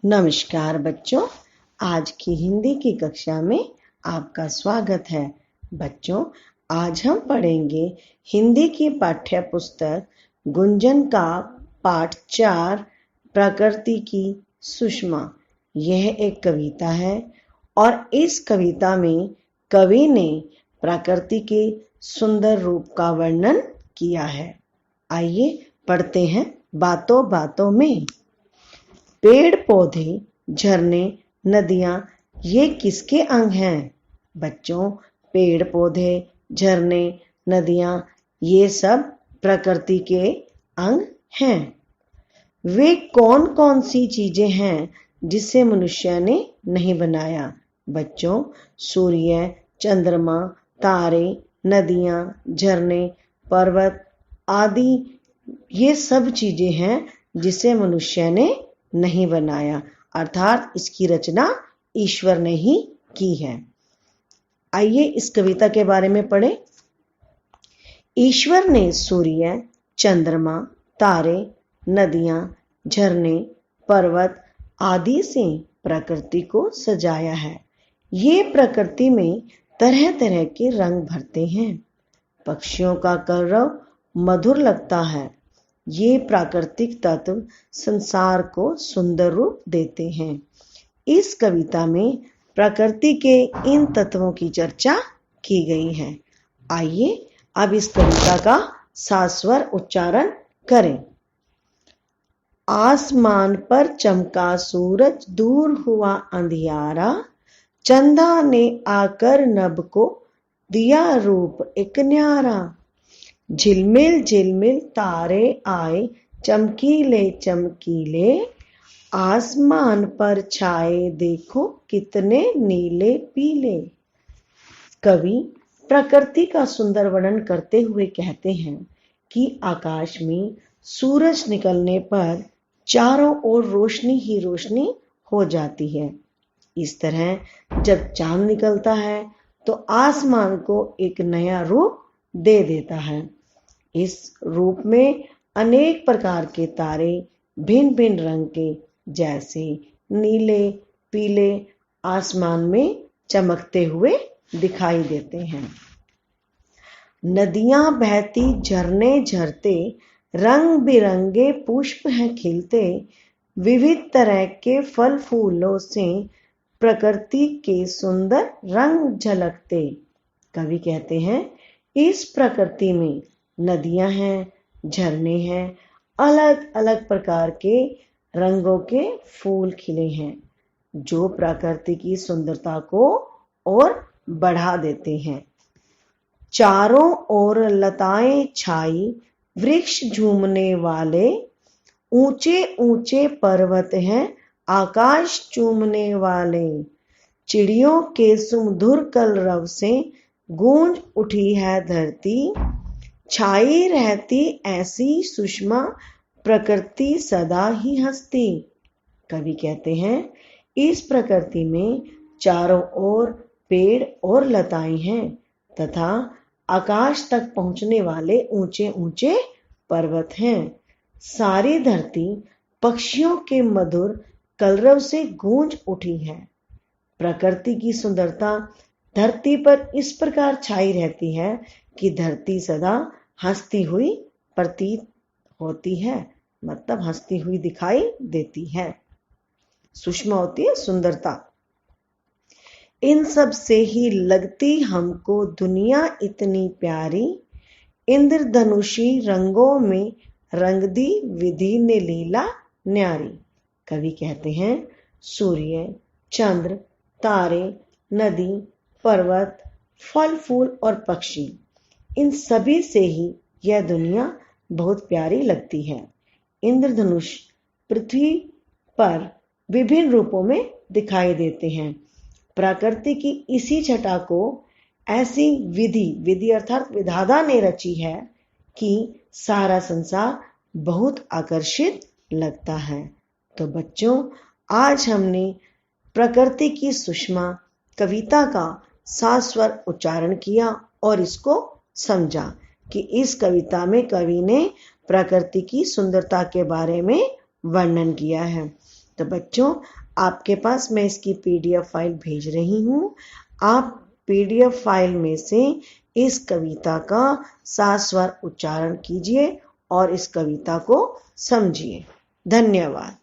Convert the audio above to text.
नमस्कार बच्चों, आज की हिंदी की कक्षा में आपका स्वागत है। बच्चों, आज हम पढ़ेंगे हिंदी की पाठ्य पुस्तक गुंजन का पाठ 4 प्रकृति की सुषमा। यह एक कविता है और इस कविता में कवि ने प्रकृति के सुंदर रूप का वर्णन किया है। आइए पढ़ते हैं बातों बातों में। पेड़ पौधे, झरने, नदियाँ ये किसके अंग हैं? बच्चों, पेड़ पौधे, झरने, नदियाँ ये सब प्रकृति के अंग हैं। वे कौन कौन सी चीजें हैं जिसे मनुष्य ने नहीं बनाया? बच्चों, सूर्य, चंद्रमा, तारे, नदियाँ, झरने, पर्वत आदि ये सब चीजें हैं जिसे मनुष्य ने नहीं बनाया, अर्थात इसकी रचना ईश्वर ने ही की है। आइए इस कविता के बारे में पढ़ें। ईश्वर ने सूर्य, चंद्रमा, तारे, नदियाँ, झरने, पर्वत आदि से प्रकृति को सजाया है। ये प्रकृति में तरह तरह के रंग भरते हैं। पक्षियों का कलरव मधुर लगता है। ये प्राकृतिक तत्व संसार को सुंदर रूप देते हैं। इस कविता में प्रकृति के इन तत्वों की चर्चा की गई है। आइए अब इस कविता का सास्वर उच्चारण करें। आसमान पर चमका सूरज, दूर हुआ अंधियारा, चंदा ने आकर नभ को दिया रूप एक न्यारा। झिलमिल झिलमिल तारे आए, चमकीले चमकीले, आसमान पर छाए देखो कितने नीले पीले। कवि प्रकृति का सुंदर वर्णन करते हुए कहते हैं कि आकाश में सूरज निकलने पर चारों ओर रोशनी ही रोशनी हो जाती है। इस तरह जब चांद निकलता है तो आसमान को एक नया रूप दे देता है। इस रूप में अनेक प्रकार के तारे भिन्न भिन्न रंग के, जैसे नीले, पीले आसमान में चमकते हुए दिखाई देते हैं। नदियां बहती, झरने झरते, रंग बिरंगे पुष्प हैं खिलते, विविध तरह के फल फूलों से प्रकृति के सुंदर रंग झलकते। कवि कहते हैं इस प्रकृति में नदियां हैं, झरने हैं, अलग अलग प्रकार के रंगों के फूल खिले हैं जो प्रकृति की सुंदरता को और बढ़ा देते हैं। चारों ओर लताएं छाई, वृक्ष झूमने वाले, ऊंचे ऊंचे पर्वत हैं आकाश चूमने वाले, चिड़ियों के सुमधुर कलरव से गूंज उठी है धरती, छाई रहती ऐसी सुषमा प्रकृति सदा ही हंसती। कवि कहते हैं इस प्रकृति में चारों ओर पेड़ और लताएं हैं तथा आकाश तक पहुंचने वाले ऊंचे ऊंचे पर्वत हैं। सारी धरती पक्षियों के मधुर कलरव से गूंज उठी है। प्रकृति की सुंदरता धरती पर इस प्रकार छाई रहती है कि धरती सदा हंसती हुई प्रतीत होती है, मतलब हंसती हुई दिखाई देती है। सुषमा होती है सुंदरता। इन सब से ही लगती हमको दुनिया इतनी प्यारी, इंद्रधनुषी रंगों में रंग दी विधि ने लीला न्यारी। कवि कहते हैं सूर्य, चंद्र, तारे, नदी, पर्वत, फल फूल और पक्षी, इन सभी से ही यह दुनिया बहुत प्यारी लगती है। इंद्रधनुष पृथ्वी पर विभिन्न रूपों में दिखाई देते हैं। प्रकृति की इसी छटा को ऐसी विधि अर्थात विधाता ने रची है कि सारा संसार बहुत आकर्षित लगता है। तो बच्चों, आज हमने प्रकृति की सुषमा कविता का सास्वर उच्चारण किया और इसको समझा कि इस कविता में कवि ने प्रकृति की सुंदरता के बारे में वर्णन किया है। तो बच्चों, आपके पास मैं इसकी पीडीएफ फाइल भेज रही हूँ। आप पीडीएफ फाइल में से इस कविता का सात स्वर उच्चारण कीजिए और इस कविता को समझिए। धन्यवाद।